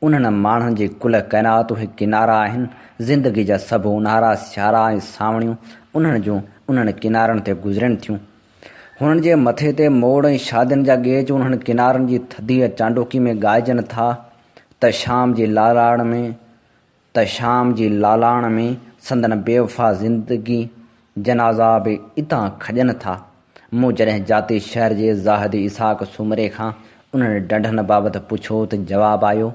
उन्हनि माण्हुनि जी कुल काइनात उहे किनारा आहिनि। ज़िंदगी जा सभु ऊन्हारा सियारा ऐं सावणियूं उन्हनि किनारनि ते गुज़रनि थियूं। हुननि जे मथे ते मोड़ ऐं शादियुनि जा गेज उन्हनि किनारनि जी थधी चांडोकी में ॻाइजनि था त शाम जी लालाण में संदन बेवफ़ा ज़िंदगी जनाज़ा बि इतां खॼनि था। मूं जॾहिं जाती शहर जे ज़ाहिद इसाक सुमरे खां उन्हनि ढंढनि बाबति पुछो त जवाबु आयो,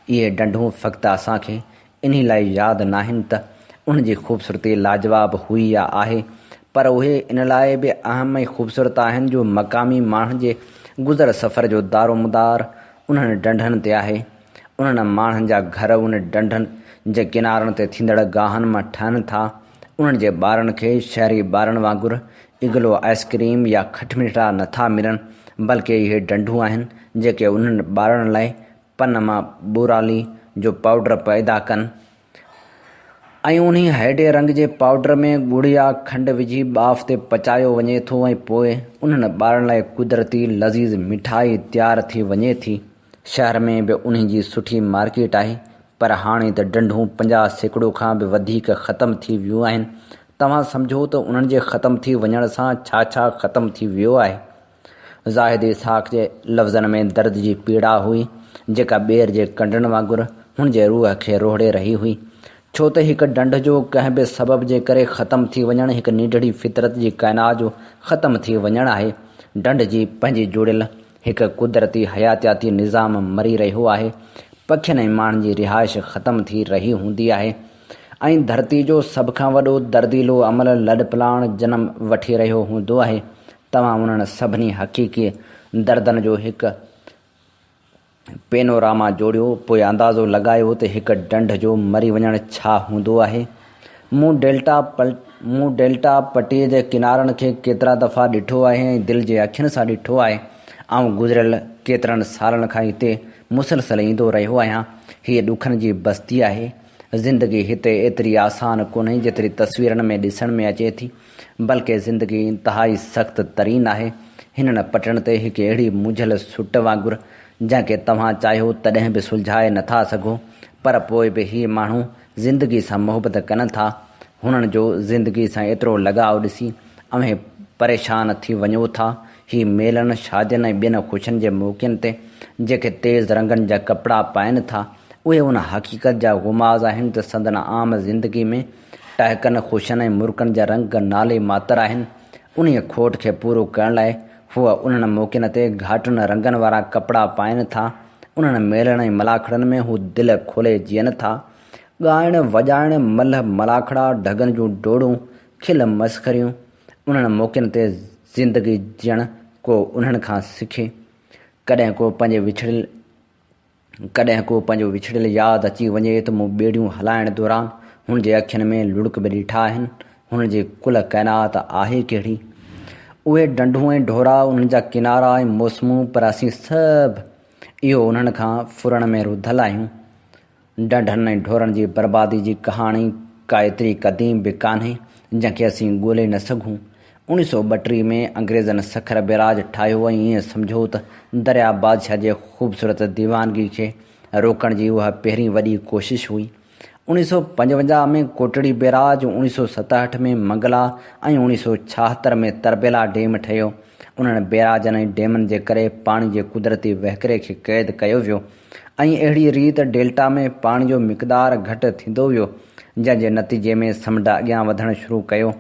इहे ढंढूं फ़क़्ति असांखे इन लाइ यादि नाहिनि त उनजी ख़ूबसूरती लाजवाब हुई या आहे, पर उहे इन लाइ बि अहम ऐं ख़ूबसूरत आहिनि जो मक़ामी माण्हुनि जे गुज़र सफ़र जो दारोमदार उन्हनि ढंढनि ते आहे। उन्हनि माण्हुनि जा घर उन ढंढनि जे किनारनि ते थींदड़ गाहनि मां ठहनि था। उन्हनि जे ॿारनि खे शहरी ॿारनि वांगुरु इगलो आइस्क्रीम या खटमिठा नथा मिलनि, बल्कि इहे ढंढूं आहिनि जेके उन्हनि ॿारनि लाइ पन मां बोराली जो पाउडर पैदा कनि ऐं उन हैडे रंग जे पाउडर में ॻुड़ या खंडु विझी बाफ़ ते पचायो वञे थो ऐं पोइ उन्हनि ॿारनि लाइ कुदरती लज़ीज़ मिठाई तयारु थी वञे थी। शहर में बि उन जी सुठी मार्केट आहे, पर हाणे त ढंढूं 50% खां बि वधीक ख़तमु थी वियूं आहिनि। तव्हां सम्झो त उन्हनि जे ख़तमु थी वञण सां छा छा ख़तमु थी वियो आहे। ज़ाहिद इसाक जे लफ़्ज़नि में दर्द जी पीड़ा हुई जेका ॿेर जे कंडनि वांगुरु हुन जे रूह खे रोड़े रही हुई। छो त हिकु ढंढ जो कंहिं बि सबब जे करे ख़तमु थी वञणु हिकु निढड़ी फितरत जी काइनात जो ख़तमु थी वञणु आहे। ढंढ जी पंहिंजी जुड़ियल हिकु कुदरती हयातियाती निज़ाम मरी रहियो आहे। पखियुनि ऐं माण्हुनि जी रिहाइश ख़तमु थी रही हूंदी आहे ऐं धरती जो सभ खां वॾो दर्दीलो अमल लॾपलाण जनमु वठी रहियो हूंदो आहे। तव्हां उन्हनि सभिनी हक़ीक़ी दर्दनि जो हिकु पेनोरामा जोड़ियो, पोइ अंदाज़ो लॻायो त हिकु ढंढ जो मरी वञणु छा हूंदो आहे। मूं डेल्टा पटीअ जे किनारनि खे केतिरा दफ़ा ॾिठो आहे ऐं दिलि जे अखियुनि सां ॾिठो आहे। ऐं गुज़िरियल केतिरनि सालनि खां हिते मुसलसल ईंदो रहियो आहियां। हीअ ॾुखनि जी बस्ती आहे। ज़िंदगी हिते एतिरी आसान कोन्हे जेतिरी तस्वीरनि में ॾिसण में अचे थी, बल्कि ज़िंदगी इंतिहाई सख़्तु तरीन आहे। हिननि पटनि ते हिकु अहिड़ी मुझल सुट वांगुरु जंहिंखे तव्हां चाहियो तॾहिं बि सुलझाए नथा सघो, पर पोइ बि हीअ माण्हू ज़िंदगी सां मुहबत कनि था। हुननि जो ज़िंदगी सां एतिरो लॻाव ॾिसी अव्हीं परेशान थी वञो था। हीअ मेलनि शादियुनि ऐं ॿियनि ख़ुशियुनि जे मौक़नि ते जेके तेज़ रंगनि जा कपिड़ा पाइनि था, उहे उन हक़ीक़त जा गुमाज़ आहिनि त संदन आम ज़िंदगी में टहिकनि ख़ुशियुनि ऐं मुर्कनि जा रंग नाले मातर आहिनि। उन खोट खे पूरो करण लाइ हूअ उन्हनि मौक़नि ते घाटुनि रंगनि वारा कपिड़ा पाइनि था। उन्हनि मेलनि ऐं मलाखड़नि में हू दिलि खोले जीअनि था। ॻाइण वॼाइण मल मलाखड़ा ढगनि जूं डोड़ूं खिल मस्खरियूं उन्हनि मौक़नि ते ज़िंदगी जीअण को उन्हनि खां सिखे। कॾहिं को पंहिंजो विछड़ियल यादि अची वञे त मूं ॿेड़ियूं हलाइण दौरान हुन जे अखियुनि में लुड़क बि ॾिठा आहिनि। हुन जी कुल काइनात आहे कहिड़ी। उहे डंडूं ऐं ढोरा, उन्हनि जा किनारा ऐं मौसमूं, पर असीं सभु इहो उन्हनि खां फुरण में रुधल आहियूं। डंडनि ऐं ढोरनि जी बर्बादी जी कहाणी का एतिरी क़दीम बि कान्हे जंहिंखे असीं ॻोल्हे न सघूं। 1932 में अंग्रेज़नि सखर बेराज ठाहियो ऐं ईअं सम्झो त दरिया बादशाह जे ख़ूबसूरत दीवानगी खे रोकण जी उहा पहिरीं वॾी कोशिश हुई। 1955 में कोटड़ी बैराज, 1967 में मंगला ऐं 1976 में तरबेला डैम ठहियो। उन्हनि बैराजनि ऐं डैमनि जे करे पाणी जे कुदरती वहिकरे खे क़ैद कयो वियो ऐं अहिड़ी रीति डेल्टा में पाणी जो मिक़दारु घटि थींदो वियो, जंहिंजे नतीजे में समुंड अॻियां वधणु शुरू कयो।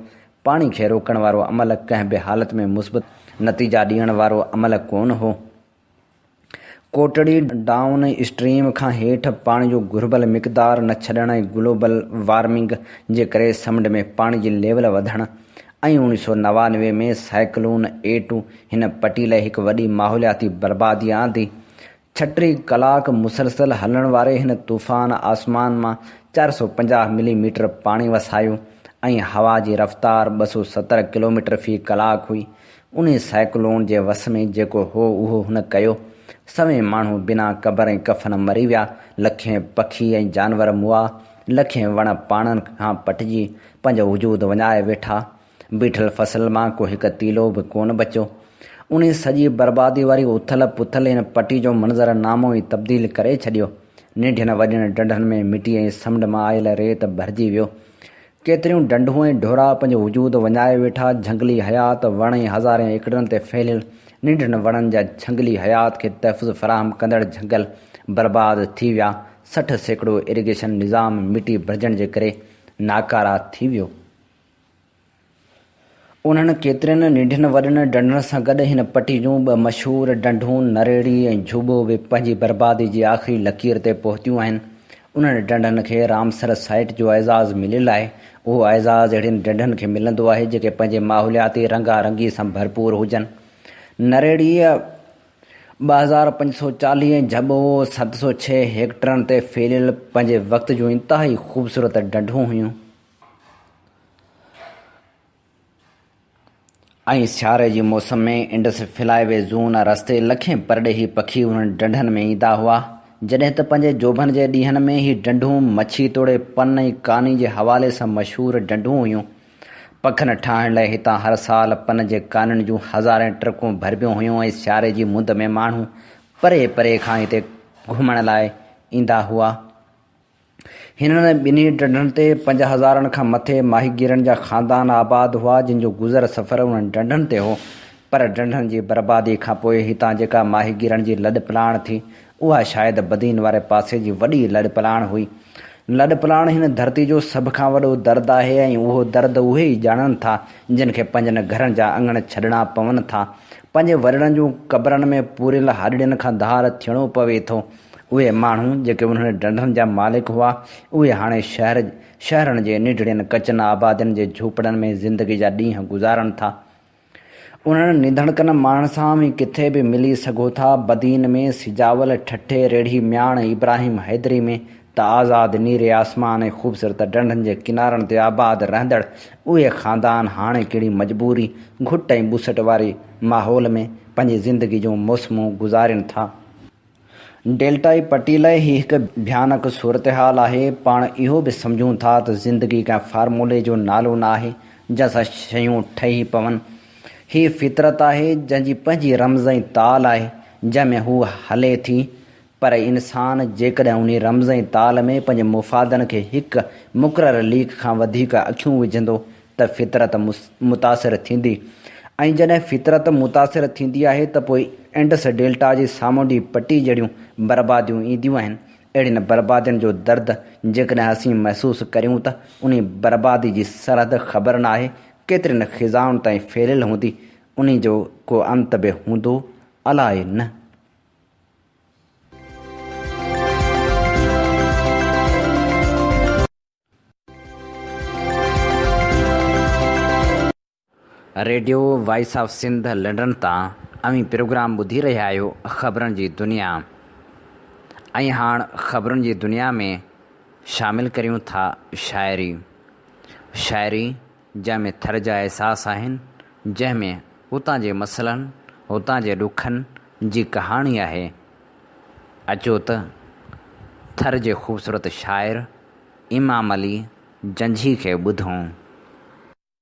पाणी खे रोकण वारो अमल कंहिं बि हालत में मुस्बत नतीजा ॾियण वारो अमल कोन हो। कोटड़ी डाउन स्ट्रीम खां हेठि पाणी जो घुर्बल मिक़दारु न छॾण ऐं ग्लोबल वार्मिंग जे करे समुंड में पाणी जी लेवल वधणु ऐं 1999 में साइक्लोन एटू हिन पटी लाइ हिकु वॾी माहौलियाती बर्बादी आंदी। 36 कलाक मुसलसल हलण वारे हिन तूफ़ान आसमान मां 450 मिलीमीटर पाणी वसायो ऐं हवा जी रफ़्तार 270 किलोमीटर फ़ी कलाक हुई। उन साइक्लोन जे वस में जेको हो उहो हुन कयो। सवें माण्हू बिना क़बर ऐं कफ़न मरी विया। लखें पखी ऐं जानवर मुआ। लखें वण पाणनि खां पटिजी पंहिंजो वजूद वञाए वेठा। बीठल फसल मां को हिकु तीलो बि कोन बचियो। उन सॼी बर्बादी वारी उथल पुथल हिन पटी जो मंज़रनामो ई तब्दील करे छॾियो। नंढियुनि वॾियुनि डंडनि में मिटी ऐं समुंड मां आयल रेत भरिजी वियो। केतिरियूं डंडूं ऐं ढोरा पंहिंजो वजूद वञाए वेठा। झंगली हयात, वण ऐं हज़ारे एकड़नि ते फैलियल नंढनि वणनि जा झंगली हयात खे तहफ़ुज़ फराहम कंदड़ झंगल बर्बाद थी विया। 60% इरिगेशन निज़ाम मिटी भरिजण जे करे नाकारा थी वियो। उन्हनि केतिरनि नंढनि वॾनि डंडनि सां गॾु हिन पटी जूं 2 मशहूरु डंडूं नरेड़ी ऐं झूबो बि पंहिंजी बर्बादी जी आख़िरी लकीर ते पहुतियूं आहिनि। उन्हनि डंडनि खे रामसर साइट जो एज़ाज़ मिलियलु आहे। उहो एज़ाज़ अहिड़ियुनि डंडनि खे मिलंदो आहे जेके पंहिंजे माहौलियाती रंगारंगी सां भरपूर हुजनि। नरेड़ी 2540 ऐं झबो 706 हेक्टरनि ते फैलियल पंहिंजे वक़्त जूं इंतिहाई ख़ूबसूरत डंडूं हुयूं ऐं सियारे जी मौसम में इंडस फ्लाईवे ज़ोन रस्ते लखें परॾेही पखी उन्हनि डंडनि में ईंदा हुआ, जॾहिं त पंहिंजे जोभनि जे ॾींहंनि में ही डंडूं मच्छी तोड़े पन ऐं कानी जे हवाले सां मशहूरु डंडूं हुयूं। पखन ठाहिण लाइ हितां हर साल पन जे काननि जूं हज़ारे ट्रकूं भरबियूं हुयूं ऐं सियारे जी मुंद में माण्हू परे परे खां हिते घुमण लाइ ईंदा हुआ। हिननि ॿिन्ही डंडनि ते 5000 खां मथे माहीगीरनि जा ख़ानदान आबाद हुआ, जिन जो गुज़र सफ़र उन्हनि डंडनि ते हो। पर डंडनि जी बर्बादी खां पोइ हितां जेका माहीगीरनि जी लॾ पलाण थी, उहा शायदि बदीन वारे पासे जी वॾी लॾ पलाण हुई। लॾ पलाण हिन धरती जो सभ खां वॾो दर्द आहे ऐं उहो दर्द उहे ई ॼाणनि था जिन खे पंहिंजनि घरनि जा अङण छॾणा पवनि था। पंहिंजे वॾड़नि जूं क़बरनि में पूरियल हाॾियुनि खां धार थियणो पवे थो। उहे माण्हू जेके उन्हनि डंडनि जा मालिक हुआ, उहे हाणे शहरनि जे निढड़ियुनि कचनि आबादियुनि जे झूपड़नि में ज़िंदगी जा ॾींहं गुज़ारनि था। उन्हनि निधणकनि माण्हुनि सां बि किथे बि मिली सघो था। बदीन में सिजावल, ठठे, रेढ़ी, म्याण, इब्राहिम हैदरी में त आज़ाद नीरे आसमान ऐं ख़ूबसूरत डंडनि जे किनारनि ते आबाद रहंदड़ उहे ख़ानदान हाणे कहिड़ी मजबूरी, घुट ऐं बुसट वारी माहौल में पंहिंजी ज़िंदगी जूं मौसमूं गुज़ारनि था। डेल्टाई पटी लाइ ही हिकु भयानक सूरत हाल आहे। पाण इहो बि सम्झूं था त ज़िंदगी कंहिं फार्मूले जो नालो न आहे जंहिंसां शयूं ठही पवनि। हीअ फितरत आहे जंहिंजी पंहिंजी रमज़ ऐं ताल आहे जंहिंमें हू हले थी। पर इंसान जेकॾहिं उन रमज़ ऐं ताल में पंहिंजे मुफ़ादनि खे हिकु मुक़ररु लीक खां वधीक अखियूं विझंदो त फितरत मुतासिर थींदी। ऐं जॾहिं फितरत मुतासिर थींदी आहे त पोइ इंडस डेल्टा जी सामुंडी पटी जहिड़ियूं बर्बादियूं ईंदियूं आहिनि। अहिड़ियुनि बर्बादियुनि जो दर्द जेकॾहिं असीं महसूसु करियूं त उन बर्बादी जी सरहद ख़बर न आहे केतिरनि ख़िज़ाउनि ताईं फैलियल हूंदी, उन जो को अंत बि हूंदो अलाए न। Radio voice of Sindh London तां अवी प्रोग्राम ॿुधी रहिया आहियो ख़बरुनि जी दुनिया। ऐं हाणे ख़बरुनि जी दुनिया में शामिल करियूं था शाइरी जंहिंमें थर जा अहसास आहिनि, जंहिंमें हुतां जे मसइलनि, हुतां जे ॾुखनि जी कहाणी आहे। अचो त थर जे ख़ूबसूरत शाइर इमाम अली जंझी खे ॿुधूं।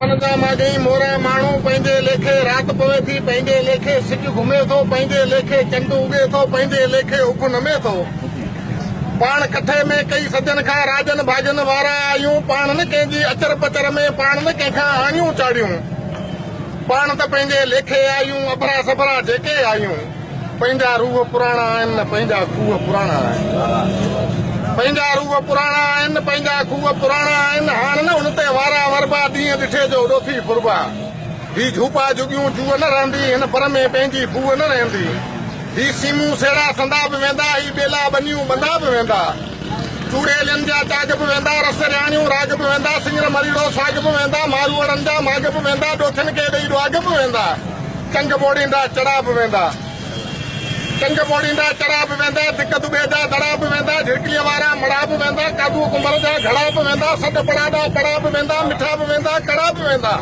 माॻई मोरा माण्हू पंहिंजे लेखे राति पवे थी, पंहिंजे लेखे सिॼ घुमे थो, पंहिंजे लेखे चंड उगे थो, पंहिंजे लेखे उभ नमे थो। पाण कठे में कई सजन खां राजन भाजन वारा आहियूं, पाण न कंहिंजी अचर पचर में, पाण न कंहिंखां आणियूं चाढ़ियूं। पाण त पंहिंजे लेखे आहियूं, अबरा सबरा जेके आहियूं। पंहिंजा रूह पुराणा आहिनि, पंहिंजा खूह पुराणा आहिनि। पंहिंजा रूह पुराणा आहिनि, पंहिंजा खूह पुराणा आहिनि। हाणे न हुन ते वारा वरबा ॾींहं ॾिठे जो ॾोथी फुरबा। ही झूपा जुगियूं जूअ न रहंदी, हिन पर में पंहिंजी बूअ न रहंदी। ही सीमूं सेड़ा संदा बि वेंदा, ही बेला बनियूं बंदा बि वेंदा। चूड़ेलियुनि जा चाग बि वेंदा, रस रियाणियूं राग बि वेंदा, सिंगर मरीड़ो साग बि वेंदा, मारूअड़नि जा माग बि वेंदा, ॾोठनि खे ॾेई ॾुआग बि वेंदा। चंग बोड़ींदा चढ़ा बि वेंदा, चंग बोड़ींदा चढ़ा बि वेंदा, दिक दुबे जा दड़ा बि वेंदा, झिड़कीअ वारा मड़ा बि वेंदा, काबू कुंभर जा घड़ा बि वेंदा, सॾ पड़ाॾा पड़ा बि वेंदा, मिठा बि वेंदा, कड़ा बि वेंदा।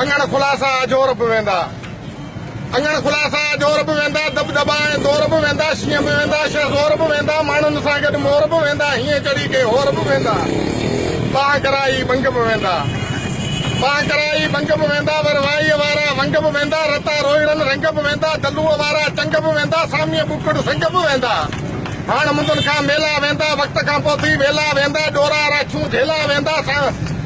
अङण खुलासा अजोर बि वेंदा, अङण खुलासा अजोर बि वेंदा, दब दबा ऐं दौर बि वेंदा, शींहं बि वेंदा, शहज़ोर बि वेंदा, माण्हुनि सां गॾु मोर बि वेंदा, हीअं चढ़ी के होर बि वेंदा। बांह कराई बंग बि वेंदा, बांह कराई बंग बि वेंदा, वरवाईअ वारा वंग बि वेंदा, रता रोहिड़नि रंग बि वेंदा, दलूअ वारा चंग बि वेंदा, सामीअ बुकड़ संग बि वेंदा। हाणे मुंदुनि खां मेला वेंदा, वक़्त खां पोइ वेला वेंदा, डोरा राखियूं झेला वेंदा,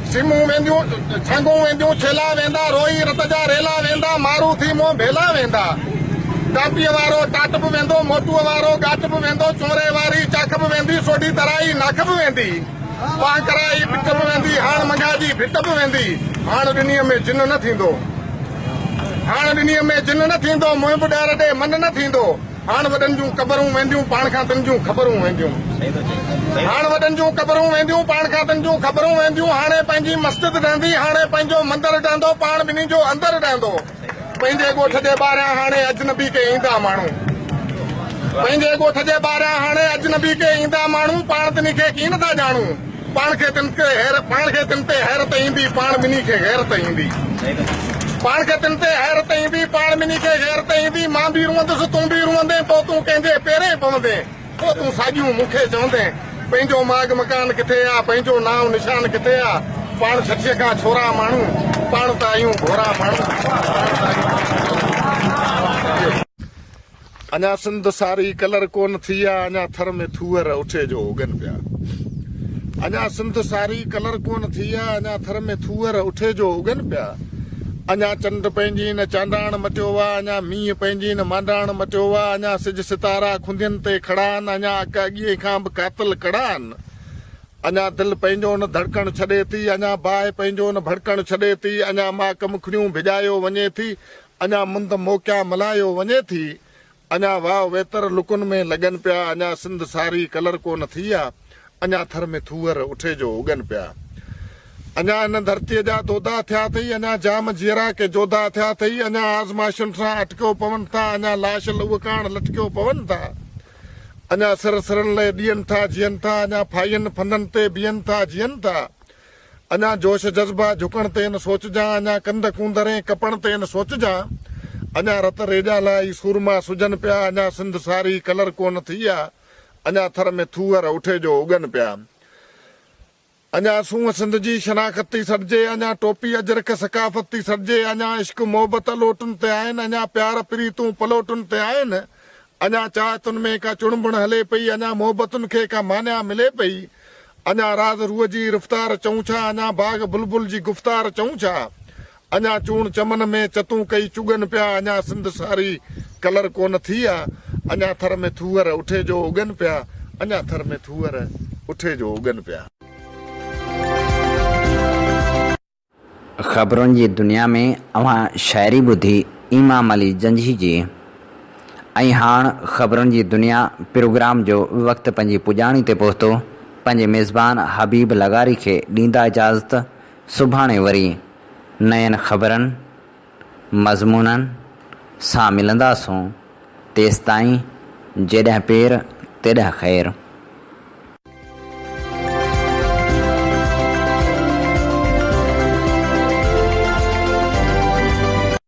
सिमूं वेंदियूं छंगूं वेंदियूं छेला वेंदा, रोई रत जा रेला वेंदा, मारू थी मों भेला वेंदा। टापीअ वारो टाट बि वेंदो, मोटूअ वारो गाट बि वेंदो, चोरे वारी चाख बि वेंदी, सोढी तराई नाख बि वेंदी। बांह कराई पिट बि वेंदी, हाण मंगा जी भिट बि वेंदी। हाणे ॾुनीअ में जिन न थींदो, हाणे ॾुनीअ में जिन न थींदो, मुंहुं बि ॾार ॾे मन न थींदो। हाणे वॾनि जूं क़बरूं वेंदियूं, पाण खां तिन जूं ख़बरूं वेंदियूं। हाणे वॾनि जूं क़बरूं वेंदियूं, पाण खां तिन जूं ख़बरूं वेंदियूं। हाणे पंहिंजी मस्जिद रहंदी, हाणे पंहिंजो मंदरु रहंदो, पाण ॿिन्ही जो अंदरु रहंदो। पंहिंजे ॻोठ जे ॿाहिरां हाणे अजनबी के ईंदा माण्हू, पंहिंजे ॻोठ जे ॿाहिरां हाणे अजनबी के ईंदा माण्हू। पाण तिनी खे कीअं नथा ॼाणूं, पाण खे तिन ते हैरत ईंदी, पाण ॿिन्ही खे गैरत ईंदी। पाण खे तिन ते हैरत ईंदी, पाण ॿिन्ही खे गैरत ईंदी। मां बि रुअंदुसि, तूं बि रुअंदे, पोइ तूं कंहिंजे पेरे पवंदे, पोइ तूं साॻियूं मूंखे चवंदे। पंहिंजो माग मकान किथे आहे, पंहिंजो नाम निशान किथे आहे। पाण छठीअ खां छोरा माण्हू, पाण त आहियूं घोरा माण्हू। अञा सिंध सारी कलर कोन थी आहे, अञा थर में थूअर उठे जो उगनि पिया। अञा सिंध सारी कलर कोन थी आहे, अञा थर में थूअर उठे जो उगनि पिया। अञा चंड पंहिंजी न चांडाण मटियो आहे, अञा मींहं पंहिंजी न मांडाण मटियो आहे। अञा सिज सितारा खुंदियुनि ते खड़ा आहिनि, अञा अकाॻीअ खां बि कातिल कड़ा आहिनि। अञा दिलि पंहिंजो न धड़कण छॾे थी, अञा बाहि पंहिंजो न भड़कण छॾे थी। अञा मां कमखड़ियूं भिॼायो वञे थी, अञा मुंद मोकिया मल्हायो वञे थी। अञा वाह वेतर लुकुनि में लॻनि पिया, अञा सिंध सारी कलर कोन थी आहे, अञा थर में थूअर उठे जो उगनि पिया। अञा हिन धरतीअ जा दोदा थिया अथई, अञा जाम जीअरा के जोधा थिया अथई। अञा आज़माइशुनि सां अटकियो पवनि था, अञा लाश लुवकाण लटकियो पवनि था। अञा सिर सिरनि लाइ ॾियनि था जीअनि था, अञा फाइनि फंदनि ते बीहनि था जीअनि था। अञा जोश जज़्बा झुकण ते न सोचजांइ, अञा कंध कूंदरे कपण ते न सोचजांइ। अञा रत रेजा लाइ सूरमा सुजनि पिया, अञा सिंध सारी कलर कोन थी आहे, अञा थर में थूअर उठे जो उगनि पिया। अञा सूंहं सिंध जी शनाख़त थी सॾिजे, अञा टोपी अजरक सकाफ़त थी सॾिजे। अञा इश्क मोहबत लोटुनि ते आहिनि, अञा प्यार प्रीतूं पलोटुनि ते आहिनि। अञा चाहतुनि में का चुणबुण हले पई, अञा मोहबतुनि खे का मान्या मिले पई। अञा राज़ रूह जी रफ़्तार चऊं छा, अञा बाग बुलबुल जी गुफ़्तार चऊं छा। अञा चूण चमन में चतूं कई चुगनि पिया, अञा सिंध सारी कलर कोन थी आहे, अञा थर में थूअर उठे जो उगनि पिया, अञा थर में थूअर उठे जो उगनि पिया। ख़बरुनि जी दुनिया में अवां शाइरी ॿुधी इमाम अली जंझी जी। ऐं हाणे ख़बरुनि जी दुनिया प्रोग्राम जो वक़्तु पंहिंजी पुॼाणी ते पहुतो। पंहिंजे मेज़बान हबीब लगारी खे ॾींदा इजाज़त। सुभाणे वरी नयनि ख़बरनि मज़मूननि सां मिलंदासूं। तेसिताईं जेॾांहुं पेर तेॾांहुं ख़ैरु।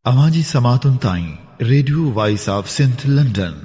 अवां जी समातुनि ताईं radio voice of Sindh London.